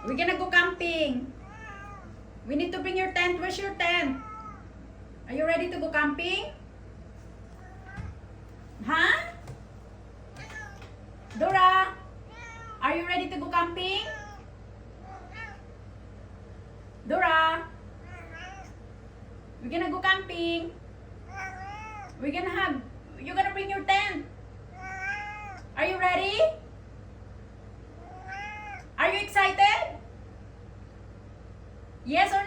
We're gonna go camping. We need to bring your tent. Where's your tent? Are you ready to go camping? Huh? Dora? Are you ready to go camping? Dora? We're gonna go camping. You're gonna bring your tent. Are you ready? Are you excited? Yes or